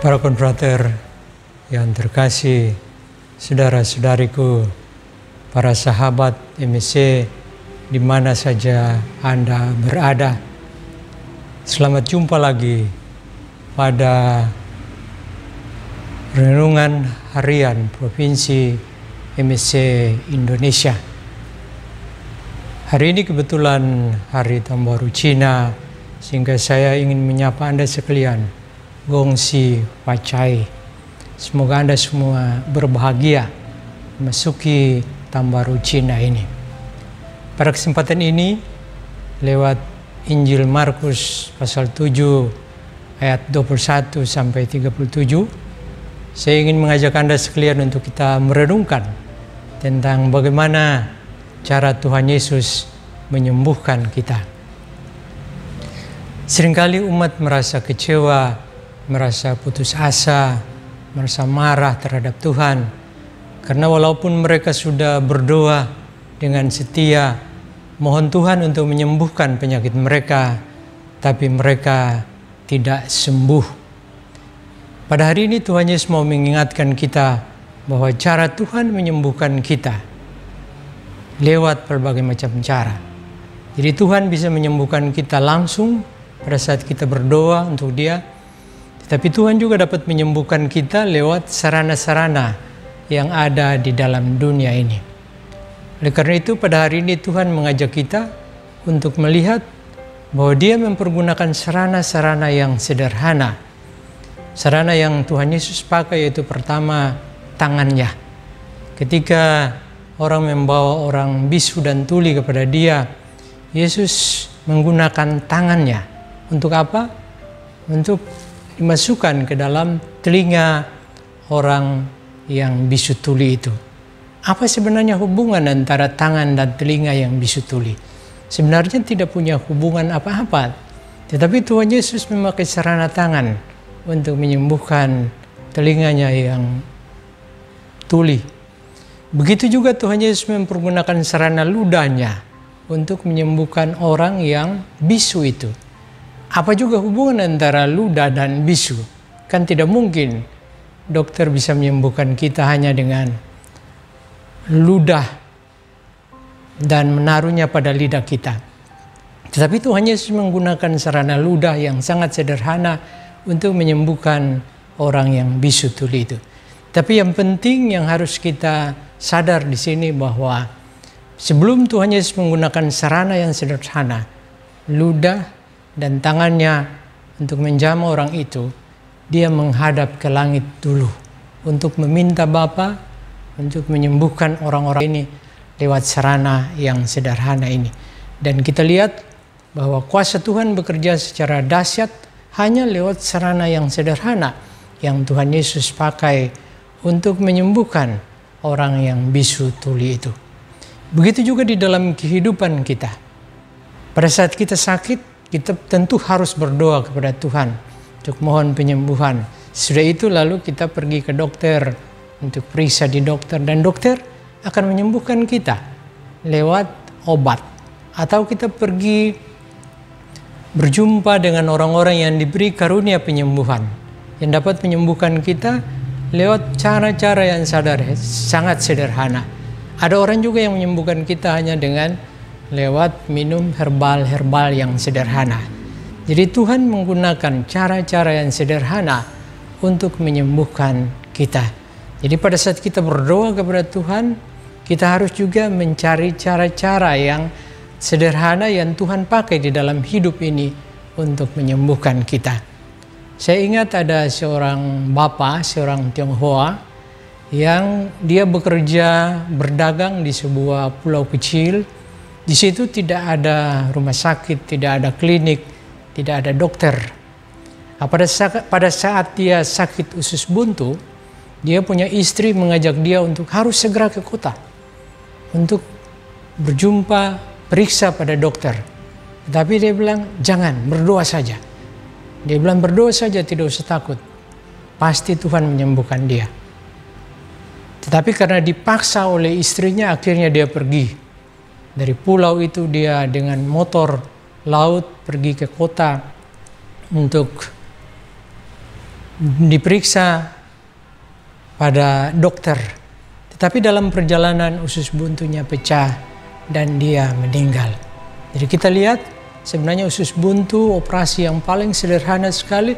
Para konfrater yang terkasih, saudara-saudariku, para sahabat MSC di mana saja Anda berada. Selamat jumpa lagi pada Renungan Harian Provinsi MSC Indonesia. Hari ini kebetulan Hari Tahun Baru Cina, sehingga saya ingin menyapa Anda sekalian. Gong Si Pacai. Semoga Anda semua berbahagia memasuki Tahun Baru Cina ini. Pada kesempatan ini, lewat Injil Markus pasal 7 ayat 21 sampai 37, saya ingin mengajak Anda sekalian untuk kita merenungkan tentang bagaimana cara Tuhan Yesus menyembuhkan kita. Seringkali umat merasa kecewa, merasa putus asa, merasa marah terhadap Tuhan. Karena walaupun mereka sudah berdoa dengan setia, mohon Tuhan untuk menyembuhkan penyakit mereka, tapi mereka tidak sembuh. Pada hari ini Tuhan Yesus mau mengingatkan kita bahwa cara Tuhan menyembuhkan kita lewat berbagai macam cara. Jadi Tuhan bisa menyembuhkan kita langsung pada saat kita berdoa untuk Dia. Tapi Tuhan juga dapat menyembuhkan kita lewat sarana-sarana yang ada di dalam dunia ini. Oleh karena itu pada hari ini Tuhan mengajak kita untuk melihat bahwa Dia mempergunakan sarana-sarana yang sederhana. Sarana yang Tuhan Yesus pakai yaitu pertama tangannya. Ketika orang membawa orang bisu dan tuli kepada Dia, Yesus menggunakan tangannya. Untuk apa? Untuk dimasukkan ke dalam telinga orang yang bisu tuli itu. Apa sebenarnya hubungan antara tangan dan telinga yang bisu tuli? Sebenarnya tidak punya hubungan apa-apa. Tetapi Tuhan Yesus memakai sarana tangan untuk menyembuhkan telinganya yang tuli. Begitu juga Tuhan Yesus mempergunakan sarana ludahnya untuk menyembuhkan orang yang bisu itu. Apa juga hubungan antara ludah dan bisu? Kan tidak mungkin dokter bisa menyembuhkan kita hanya dengan ludah dan menaruhnya pada lidah kita. Tetapi Tuhan Yesus menggunakan sarana ludah yang sangat sederhana untuk menyembuhkan orang yang bisu tuli itu. Tapi yang penting yang harus kita sadar di sini bahwa sebelum Tuhan Yesus menggunakan sarana yang sederhana, ludah dan tangannya untuk menjamah orang itu, Dia menghadap ke langit dulu untuk meminta Bapa untuk menyembuhkan orang-orang ini lewat sarana yang sederhana ini. Dan kita lihat bahwa kuasa Tuhan bekerja secara dahsyat hanya lewat sarana yang sederhana yang Tuhan Yesus pakai untuk menyembuhkan orang yang bisu tuli itu. Begitu juga di dalam kehidupan kita. Pada saat kita sakit, kita tentu harus berdoa kepada Tuhan untuk mohon penyembuhan. Sudah itu lalu kita pergi ke dokter untuk periksa di dokter, dan dokter akan menyembuhkan kita lewat obat. Atau kita pergi berjumpa dengan orang-orang yang diberi karunia penyembuhan, yang dapat menyembuhkan kita lewat cara-cara yang sangat sederhana. Ada orang juga yang menyembuhkan kita hanya dengan lewat minum herbal-herbal yang sederhana. Jadi Tuhan menggunakan cara-cara yang sederhana untuk menyembuhkan kita. Jadi pada saat kita berdoa kepada Tuhan, kita harus juga mencari cara-cara yang sederhana yang Tuhan pakai di dalam hidup ini untuk menyembuhkan kita. Saya ingat ada seorang bapak, seorang Tionghoa, yang dia bekerja berdagang di sebuah pulau kecil. Di situ tidak ada rumah sakit, tidak ada klinik, tidak ada dokter. Pada saat dia sakit usus buntu, dia punya istri mengajak dia untuk harus segera ke kota untuk berjumpa, periksa pada dokter. Tetapi dia bilang, jangan, berdoa saja. Dia bilang, berdoa saja, tidak usah takut. Pasti Tuhan menyembuhkan dia. Tetapi karena dipaksa oleh istrinya, akhirnya dia pergi. Dari pulau itu dia dengan motor laut pergi ke kota untuk diperiksa pada dokter. Tetapi dalam perjalanan usus buntunya pecah dan dia meninggal. Jadi kita lihat sebenarnya usus buntu operasi yang paling sederhana sekali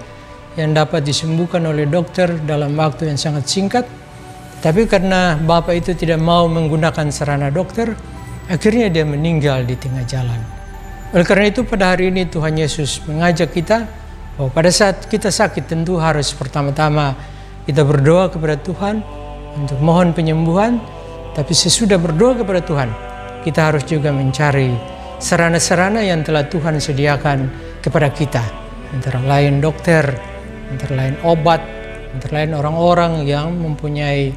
yang dapat disembuhkan oleh dokter dalam waktu yang sangat singkat. Tapi karena bapak itu tidak mau menggunakan sarana dokter, akhirnya dia meninggal di tengah jalan. Oleh karena itu pada hari ini Tuhan Yesus mengajak kita bahwa pada saat kita sakit tentu harus pertama-tama kita berdoa kepada Tuhan untuk mohon penyembuhan. Tapi sesudah berdoa kepada Tuhan, kita harus juga mencari sarana-sarana yang telah Tuhan sediakan kepada kita. Antara lain dokter, antara lain obat, antara lain orang-orang yang mempunyai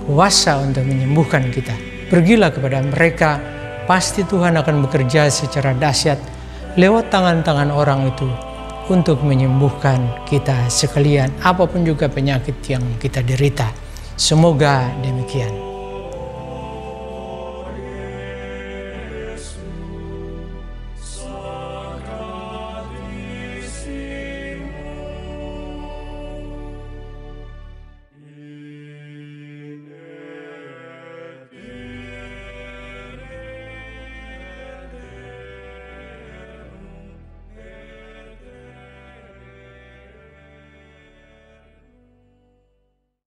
kuasa untuk menyembuhkan kita. Pergilah kepada mereka, pasti Tuhan akan bekerja secara dahsyat lewat tangan-tangan orang itu untuk menyembuhkan kita sekalian, apapun juga penyakit yang kita derita. Semoga demikian.